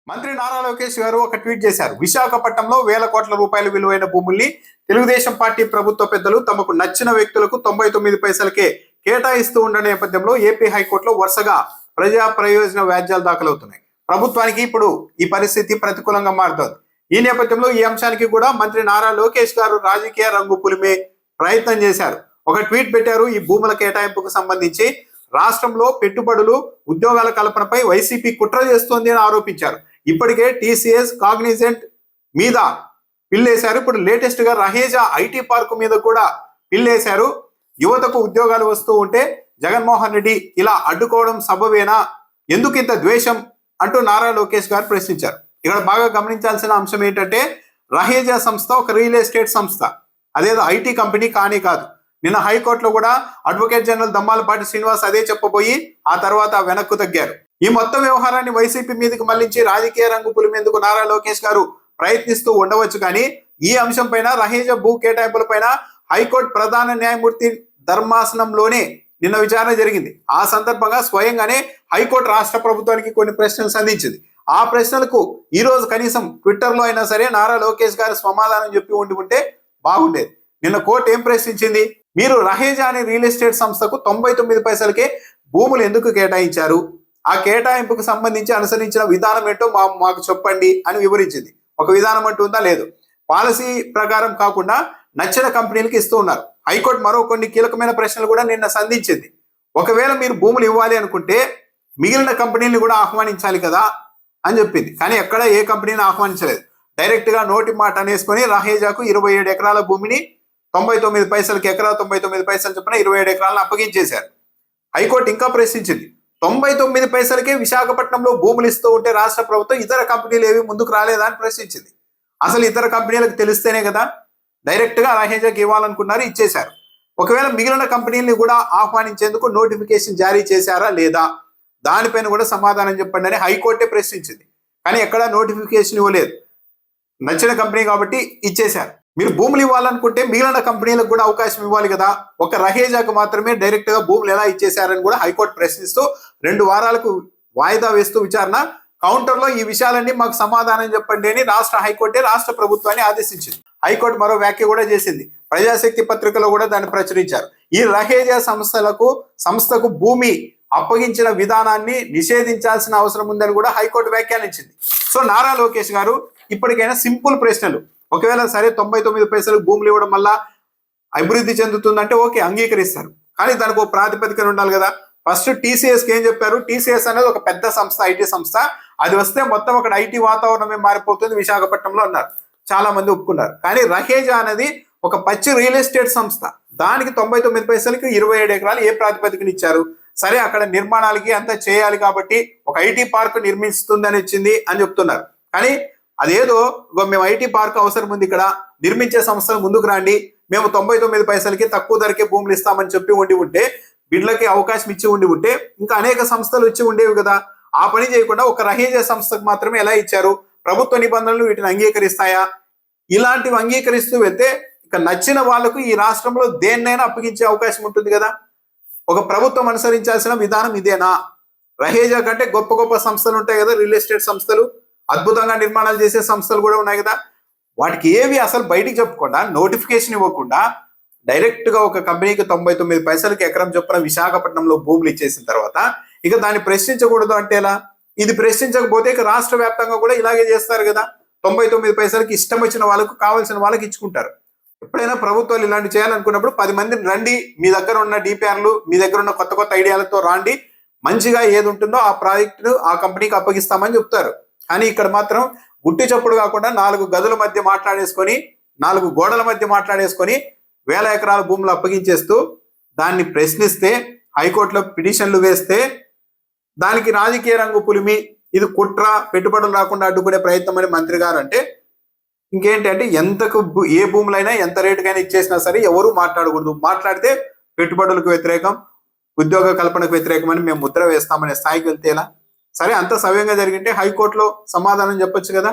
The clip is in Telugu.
మంత్రి నారా లోకేష్ గారు ఒక ట్వీట్ చేశారు. విశాఖపట్నంలో వేల కోట్ల రూపాయల విలువైన భూముల్ని తెలుగుదేశం పార్టీ ప్రభుత్వ పెద్దలు తమకు నచ్చిన వ్యక్తులకు 99 పైసలకే కేటాయిస్తూ ఉన్న నేపథ్యంలో ఏపీ హైకోర్టులో వరుసగా ప్రజా ప్రయోజన వ్యాజ్యాలు దాఖలవుతున్నాయి. ప్రభుత్వానికి ఇప్పుడు ఈ పరిస్థితి ప్రతికూలంగా మారుతోంది. ఈ నేపథ్యంలో ఈ అంశానికి కూడా మంత్రి నారా లోకేష్ గారు రాజకీయ రంగు పులిమే ప్రయత్నం చేశారు. ఒక ట్వీట్ పెట్టారు. ఈ భూముల కేటాయింపుకు సంబంధించి రాష్ట్రంలో పెట్టుబడులు ఉద్యోగాల కల్పనపై వైసీపీ కుట్ర చేస్తోంది అని ఆరోపించారు. ఇప్పటికే టీసీఎస్ కాగ్నిజెంట్ మీద పిల్లేశారు. ఇప్పుడు లేటెస్ట్ గా రహేజా ఐటీ పార్క్ మీద కూడా పిల్లేశారు. యువతకు ఉద్యోగాలు వస్తూ ఉంటే జగన్మోహన్ రెడ్డి ఇలా అడ్డుకోవడం సబబేనా? ఎందుకు ఇంత ద్వేషం అంటూ నారా లోకేష్ గారు ప్రశ్నించారు. ఇక్కడ బాగా గమనించాల్సిన అంశం ఏంటంటే రహేజా సంస్థ ఒక రియల్ ఎస్టేట్ సంస్థ, అదేదో ఐటీ కంపెనీ కానీ కాదు. నిన్న హైకోర్టులో కూడా అడ్వకేట్ జనరల్ దమ్మాలపాటి శ్రీనివాస్ అదే చెప్పబోయి ఆ తర్వాత వెనక్కు తగ్గారు. ఈ మొత్తం వ్యవహారాన్ని వైసీపీ మీదకి మళ్లించి రాజకీయ రంగు పులిమేందుకు నారా లోకేష్ గారు ప్రయత్నిస్తూ ఉండవచ్చు. కానీ ఈ అంశం పైన రహేజా భూ కేటాయింపుల పైన హైకోర్టు ప్రధాన న్యాయమూర్తి ధర్మాసనంలోనే నిన్న విచారణ జరిగింది. ఆ సందర్భంగా స్వయంగానే హైకోర్టు రాష్ట్ర ప్రభుత్వానికి కొన్ని ప్రశ్నలు సంధించింది. ఆ ప్రశ్నలకు ఈ రోజు కనీసం ట్విట్టర్లో అయినా సరే నారా లోకేష్ గారు సమాధానం చెప్పి ఉంటే బాగుండేది. నిన్న కోర్టు ఏం ప్రశ్నించింది? మీరు రహేజా అనే రియల్ ఎస్టేట్ సంస్థకు 99 పైసలకే భూములు ఎందుకు కేటాయించారు? ఆ కేటాయింపుకు సంబంధించి అనుసరించిన విధానం ఏంటో మాకు చెప్పండి అని వివరించింది. ఒక విధానం అంటూ ఉందా? లేదు. పాలసీ ప్రకారం కాకుండా నచ్చిన కంపెనీలకు ఇస్తూ ఉన్నారు. హైకోర్టు మరో కొన్ని కీలకమైన ప్రశ్నలు కూడా నిన్న సంధించింది. ఒకవేళ మీరు భూములు ఇవ్వాలి అనుకుంటే మిగిలిన కంపెనీలను కూడా ఆహ్వానించాలి కదా అని చెప్పింది. కానీ ఎక్కడ ఏ కంపెనీని ఆహ్వానించలేదు. డైరెక్ట్ గా నోటి మాట అనేసుకొని రహేజాకు 27 ఎకరాల భూమిని 99 పైసలకి ఎకరా 99 పైసలు చొప్పున 27 ఎకరాలను అప్పగించేశారు. హైకోర్టు ఇంకా ప్రశ్నించింది. 99 పైసలకే విశాఖపట్నంలో భూములు ఇస్తూ ఉంటే రాష్ట్ర ప్రభుత్వం ఇతర కంపెనీలు ఏవి ముందుకు రాలేదా అని ప్రశ్నించింది. అసలు ఇతర కంపెనీలకు తెలిస్తేనే కదా డైరెక్ట్ గా రహేజాకి ఇవ్వాలనుకున్నారు, ఇచ్చేశారు. ఒకవేళ మిగిలిన కంపెనీలను కూడా ఆహ్వానించేందుకు నోటిఫికేషన్ జారీ చేశారా లేదా, దానిపైన కూడా సమాధానం చెప్పండి అని హైకోర్టే ప్రశ్నించింది. కానీ ఎక్కడా నోటిఫికేషన్ ఇవ్వలేదు. నచ్చిన కంపెనీ కాబట్టి ఇచ్చేశారు. మీరు భూములు ఇవ్వాలనుకుంటే మిగిలిన కంపెనీలకు కూడా అవకాశం ఇవ్వాలి కదా, ఒక రహేజాకు మాత్రమే డైరెక్ట్ గా భూములు ఎలా ఇచ్చేశారని కూడా హైకోర్టు ప్రశ్నిస్తూ 2 వారాలకు వాయిదా వేస్తూ విచారణ కౌంటర్లో ఈ విషయాలన్నీ మాకు సమాధానం చెప్పండి అని రాష్ట్ర హైకోర్టే రాష్ట్ర ప్రభుత్వాన్ని ఆదేశించింది. హైకోర్టు మరో వ్యాఖ్య కూడా చేసింది. ప్రజాశక్తి పత్రికలో కూడా దాన్ని ప్రచురించారు. ఈ రహేజా సంస్థకు భూమి అప్పగించిన విధానాన్ని నిషేధించాల్సిన అవసరం ఉందని కూడా హైకోర్టు వ్యాఖ్యానించింది. సో నారా లోకేష్ గారు ఇప్పటికైనా సింపుల్ ప్రశ్నలు, ఒకవేళ సరే 99 పైసలకు భూములు ఇవ్వడం వల్ల అభివృద్ధి చెందుతుందంటే ఓకే, అంగీకరిస్తారు. కానీ దానికి ఒక ప్రాతిపదికన ఉండాలి కదా. ఫస్ట్ టీసీఎస్కి ఏం చెప్పారు? టీసీఎస్ అనేది ఒక పెద్ద సంస్థ, ఐటీ సంస్థ. అది వస్తే మొత్తం అక్కడ ఐటీ వాతావరణమే మారిపోతుంది విశాఖపట్నంలో అన్నారు. చాలా మంది ఒప్పుకున్నారు. కానీ రహేజా అనేది ఒక పచ్చి రియల్ ఎస్టేట్ సంస్థ. దానికి 99 పైసలకి 27 ఎకరాలు ఏ ప్రాతిపదికన ఇచ్చారు? సరే అక్కడ నిర్మాణాలకి అంతా చేయాలి కాబట్టి ఒక ఐటీ పార్క్ నిర్మిస్తుందని వచ్చింది అని చెప్తున్నారు. కానీ అదేదో మేము ఐటీ పార్క్ అవసరం ఉంది, ఇక్కడ నిర్మించే సంస్థలు ముందుకు రండి, మేము 99 పైసలకి తక్కువ ధరకే భూములు ఇస్తామని చెప్పి ఉంటే బిడ్లకి అవకాశం ఇచ్చి ఉంటే ఇంకా అనేక సంస్థలు ఇచ్చి ఉండేవి కదా. ఆ పని చేయకుండా ఒక రహేజా సంస్థకు మాత్రమే ఎలా ఇచ్చారు? ప్రభుత్వ నిబంధనలు వీటిని అంగీకరిస్తాయా? ఇలాంటివి అంగీకరిస్తూ వెళ్తే ఇక నచ్చిన వాళ్లకు ఈ రాష్ట్రంలో దేన్నైనా అప్పగించే అవకాశం ఉంటుంది కదా. ఒక ప్రభుత్వం అనుసరించాల్సిన విధానం ఇదేనా? రహేజా కంటే గొప్ప గొప్ప సంస్థలు ఉంటాయి కదా, రియల్ ఎస్టేట్ సంస్థలు, అద్భుతంగా నిర్మాణాలు చేసే సంస్థలు కూడా ఉన్నాయి కదా. వాటికి ఏవి అసలు బయటికి చెప్పకుండా, నోటిఫికేషన్ ఇవ్వకుండా డైరెక్ట్ గా ఒక కంపెనీకి 99 పైసలకి ఎకరం చొప్పున విశాఖపట్నంలో భూములు ఇచ్చేసిన తర్వాత ఇక దాన్ని ప్రశ్నించకూడదు అంటే ఎలా? ఇది ప్రశ్నించకపోతే ఇక రాష్ట్ర వ్యాప్తంగా కూడా ఇలాగే చేస్తారు కదా. 99 పైసలకి ఇష్టం వచ్చిన వాళ్ళకు కావాల్సిన వాళ్ళకి ఇచ్చుకుంటారు. ఎప్పుడైనా ప్రభుత్వాలు ఇలాంటి చేయాలనుకున్నప్పుడు 10 మందిని రండి, మీ దగ్గర ఉన్న డిపిఆర్లు, మీ దగ్గర ఉన్న కొత్త కొత్త ఐడియాలతో రాండి, మంచిగా ఏది ఉంటుందో ఆ ప్రాజెక్టు ఆ కంపెనీకి అప్పగిస్తామని చెప్తారు. కానీ ఇక్కడ మాత్రం గుట్టి చప్పుడు కాకుండా 4 గదుల మధ్య మాట్లాడేసుకొని, 4 గోడల మధ్య మాట్లాడేసుకొని వేల ఎకరాల భూములు అప్పగించేస్తూ దాన్ని ప్రశ్నిస్తే, హైకోర్టులో పిటిషన్లు వేస్తే దానికి రాజకీయ రంగు పులిమి, ఇది కుట్ర, పెట్టుబడులు రాకుండా అడ్డుకునే ప్రయత్నం అని మంత్రి గారు అంటే ఇంకేంటి అంటే ఎంతకు ఏ భూములైనా ఎంత రేటుకైనా ఇచ్చేసినా సరే ఎవరు మాట్లాడకూడదు. మాట్లాడితే పెట్టుబడులకు వ్యతిరేకం, ఉద్యోగ కల్పనకు వ్యతిరేకం అని మేము ముద్ర వేస్తామనే స్థాయికి వెళ్తే ఎలా? సరే అంత సవ్యంగా జరిగింటే హైకోర్టులో సమాధానం చెప్పొచ్చు కదా.